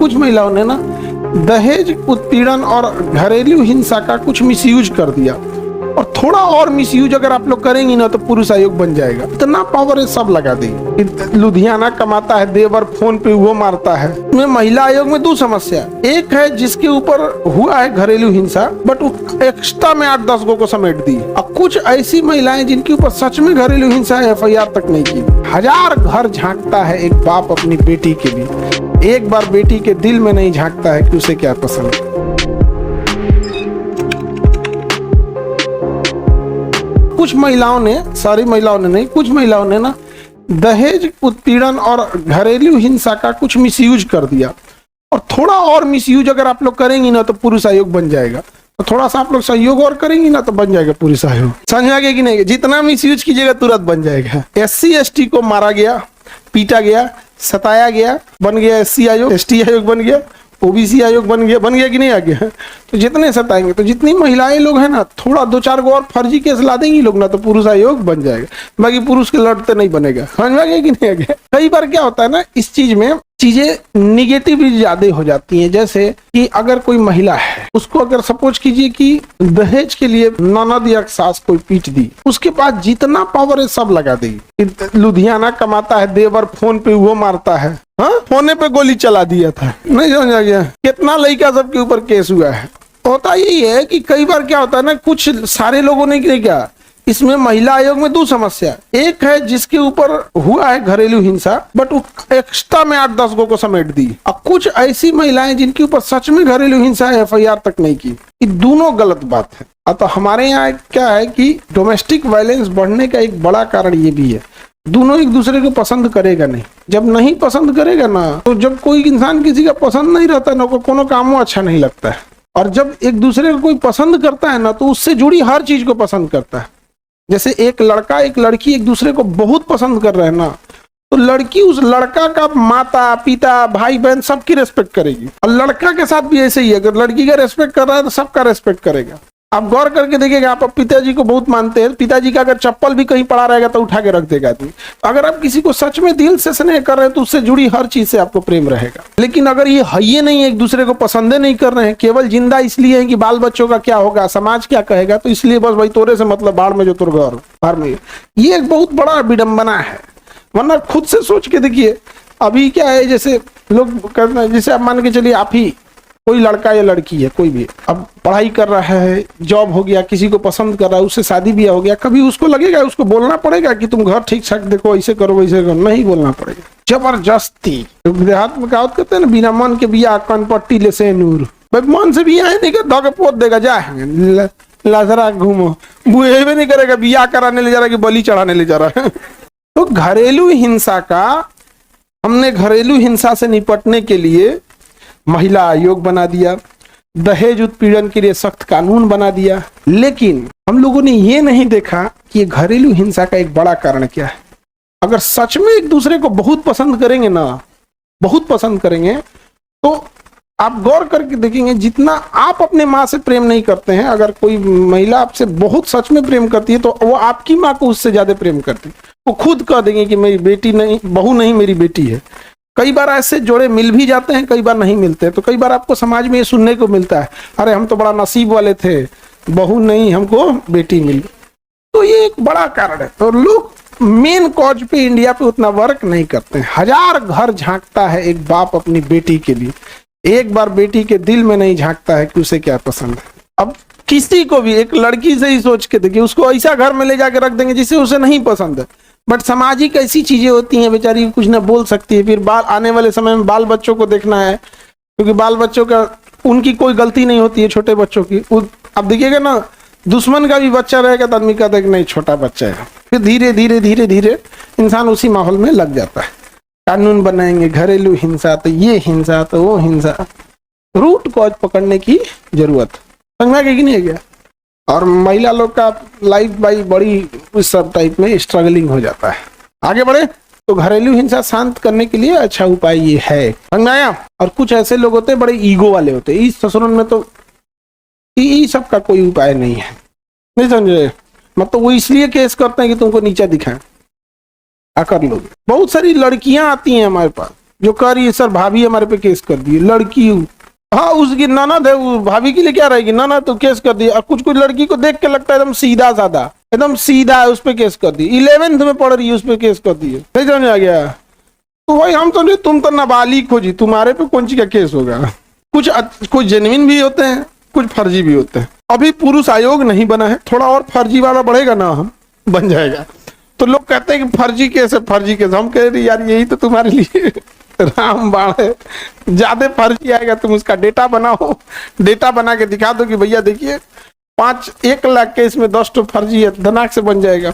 कुछ महिलाओं ने ना दहेज उत्पीड़न और घरेलू हिंसा का कुछ मिसयूज कर दिया, और थोड़ा और मिसयूज अगर आप लोग करेंगी ना तो पुरुष आयोग बन जाएगा। इतना पावर है, सब लगा देगी। लुधियाना कमाता है, देवर फोन पे वो मारता है। में महिला आयोग में दो समस्या, एक है जिसके ऊपर हुआ है घरेलू हिंसा बट वो एक्स्ट्रा में 8-10 गो को समेट दी, और कुछ ऐसी महिलाएं जिनके ऊपर सच में घरेलू हिंसा है, FIR तक नहीं की। हजार घर झांकता है एक बाप अपनी बेटी के लिए, एक बार बेटी के दिल में नहीं झांकता है कि उसे क्या पसंद है। कुछ महिलाओं ने, सारी महिलाओं ने नहीं, कुछ महिलाओं ने ना दहेज उत्पीड़न और घरेलू हिंसा का कुछ मिसयूज कर दिया, और थोड़ा और मिसयूज अगर आप लोग करेंगी ना तो पुरुष आयोग बन जाएगा। तो थोड़ा सा आप लोग सहयोग और करेंगी ना तो बन जाएगा पुरुष आयोग। समझ आ गया कि नहीं? जितना मिसयूज कीजिएगा तुरंत बन जाएगा। SC ST को मारा गया, पीटा गया, सताया गया, बन गया SC आयोग, ST आयोग बन गया, OBC आयोग बन गया कि नहीं आ गया? तो जितने सताएंगे, तो जितनी महिलाएं लोग हैं ना, थोड़ा 2-4 गो और फर्जी केस ला देंगी लोग ना तो पुरुष आयोग बन जाएगा। बाकी पुरुष के लड़ते नहीं बनेगा। समझ में आ गया कि नहीं आ गया? कई बार क्या होता है ना, इस चीज में चीजें निगेटिव भी ज्यादा हो जाती हैं। जैसे कि अगर कोई महिला है, उसको अगर सपोज कीजिए कि दहेज के लिए ननद या सास कोई पीट दी, उसके पास जितना पावर है सब लगा देगी। लुधियाना कमाता है, देवर फोन पे वो मारता है, हाँ फोने पे गोली चला दिया था, नहीं समझ आ गया? कितना लड़का सबके ऊपर केस हुआ है। होता यही है कि कई बार क्या होता है ना, कुछ सारे लोगों ने क्या, इसमें महिला आयोग में दो समस्या, एक है जिसके ऊपर हुआ है घरेलू हिंसा बट वो एक्स्ट्रा में 8-10 गो को समेट दी, और कुछ ऐसी महिलाएं जिनके ऊपर सच में घरेलू हिंसा है, FIR तक नहीं की। ये दोनों गलत बात है। अतः हमारे यहाँ क्या है कि डोमेस्टिक वायलेंस बढ़ने का एक बड़ा कारण ये भी है, दोनों एक दूसरे को पसंद करेगा नहीं। जब नहीं पसंद करेगा ना, तो जब कोई इंसान किसी का पसंद नहीं रहता ना, कोनो काम अच्छा नहीं लगता है। और जब एक दूसरे को कोई पसंद करता है ना, तो उससे जुड़ी हर चीज को पसंद करता है। जैसे एक लड़का एक लड़की एक दूसरे को बहुत पसंद कर रहे हैं ना, तो लड़की उस लड़का का माता पिता भाई बहन सबकी रेस्पेक्ट करेगी, और लड़का के साथ भी ऐसे ही है। अगर लड़की का रेस्पेक्ट कर रहा है तो सबका रेस्पेक्ट करेगा। आप गौर करके देखिएगा, आप पिताजी को बहुत मानते हैं, पिताजी का अगर चप्पल भी कहीं पड़ा रहेगा तो उठा के रख देगा आदमी। अगर आप किसी को सच में दिल से स्नेह कर रहे हैं तो उससे जुड़ी हर चीज से आपको प्रेम रहेगा। लेकिन अगर ये है ही नहीं, एक दूसरे को पसंदे नहीं कर रहे हैं, केवल जिंदा इसलिए है कि बाल बच्चों का क्या होगा, समाज क्या कहेगा, तो इसलिए बस भाई तोरे से मतलब बाढ़ में जो तुर घर बाढ़ में, ये एक बहुत बड़ा विडंबना है। वरना खुद से सोच के देखिए, अभी क्या है, जैसे लोग करना, जैसे आप मान के चलिए, आप ही कोई लड़का या लड़की है, कोई भी अब पढ़ाई कर रहा है, जॉब हो गया, किसी को पसंद कर रहा है, उससे शादी भी हो गया, कभी उसको लगेगा, उसको बोलना पड़ेगा कि तुम घर ठीक ठाक देखो, ऐसे करो वैसे करो? नहीं बोलना पड़ेगा, जबरदस्ती। देहात में कहावत कहते हैं ना, बिना मन के बिया कन पट्टी ले से नूर। भाई मन से बिया है नहीं कर धोके पोत देगा, जा लाजरा घूमो, बुए भी नहीं करेगा, बिया कराने ले जा रहा है कि बलि चढ़ाने ले जा रहा है। तो घरेलू हिंसा का, हमने घरेलू हिंसा से निपटने के लिए महिला आयोग बना दिया, दहेज उत्पीड़न के लिए सख्त कानून बना दिया। लेकिन हम लोगों ने ये नहीं देखा कि ये घरेलू हिंसा का एक बड़ा कारण क्या है। अगर सच में एक दूसरे को बहुत पसंद करेंगे ना, बहुत पसंद करेंगे, तो आप गौर करके देखेंगे, जितना आप अपने माँ से प्रेम नहीं करते हैं, अगर कोई महिला आपसे बहुत सच में प्रेम करती है तो वो आपकी माँ को उससे ज्यादा प्रेम करती है। वो खुद कह देंगे कि मेरी बेटी नहीं, बहू नहीं, मेरी बेटी है। कई बार ऐसे जोड़े मिल भी जाते हैं, कई बार नहीं मिलते। तो कई बार आपको समाज में ये सुनने को मिलता है, अरे हम तो बड़ा नसीब वाले थे, बहू नहीं हमको बेटी मिली। तो ये एक बड़ा कारण है। तो लोग मेन कॉज पे इंडिया पे उतना वर्क नहीं करते हैं। हजार घर झांकता है एक बाप अपनी बेटी के लिए, एक बार बेटी के दिल में नहीं झांकता है कि उसे क्या पसंद है। अब किसी को भी, एक लड़की से ही सोच के देखिए, उसको ऐसा घर में ले जाके रख देंगे जिसे उसे नहीं पसंद है। बट सामाजिक ऐसी चीजें होती हैं, बेचारी कुछ ना बोल सकती है। फिर बाल आने वाले समय में बाल बच्चों को देखना है, क्योंकि बाल बच्चों का, उनकी कोई गलती नहीं होती है, छोटे बच्चों की। अब देखिएगा ना, दुश्मन का भी बच्चा रहेगा तो आदमी कहता है कि नहीं छोटा बच्चा है। फिर धीरे धीरे धीरे धीरे इंसान उसी माहौल में लग जाता है। कानून बनाएंगे, घरेलू हिंसा तो ये हिंसा तो वो हिंसा। रूट कॉज पकड़ने की जरूरत, समझ में कि नहीं है क्या? और महिला लोग का लाइफ भाई बड़ी इस सब टाइप में स्ट्रगलिंग हो जाता है। आगे बढ़े तो घरेलू हिंसा शांत करने के लिए अच्छा उपाय ये है, समझ में आया? और कुछ ऐसे लोग होते हैं बड़े ईगो वाले होते हैं, इस ससुरन में तो ये सब का कोई उपाय नहीं है, नहीं समझे? मतलब वो इसलिए केस करते हैं कि तुमको नीचा दिखाएं, आकर लोग। बहुत सारी लड़कियां आती हैं हमारे पास, जो कह रही है सर भाभी हमारे पे केस कर दिए, लड़की हूँ, हाँ उसकी ननद है, वो भाभी के लिए क्या रहेगी, ननद तो केस कर दिया। और कुछ कुछ लड़की को देख के लगता है एकदम सीधा साधा, एकदम सीधा है, उस पर केस कर दी, 11th में पढ़ रही है, उस पर केस कर दिए, नहीं समझ आ गया। तो भाई हम समझे तुम तो नाबालिग हो जी, तुम्हारे पे कौन सी का केस होगा। कुछ जेन्युइन भी होते हैं, कुछ फर्जी भी होते हैं। अभी पुरुष आयोग नहीं बना है, थोड़ा और फर्जी वाला बढ़ेगा ना, हम बन जाएगा। तो लोग कहते हैं कि फर्जी केस है, फर्जी केस। हम कह रहे यार यही तो तुम्हारे लिए रामबाण है, ज्यादा फर्जी आएगा तुम उसका डेटा बनाओ, डेटा बना के दिखा दो कि भैया देखिए 1 लाख केस में 10 तो फर्जी है, धनाक से बन जाएगा।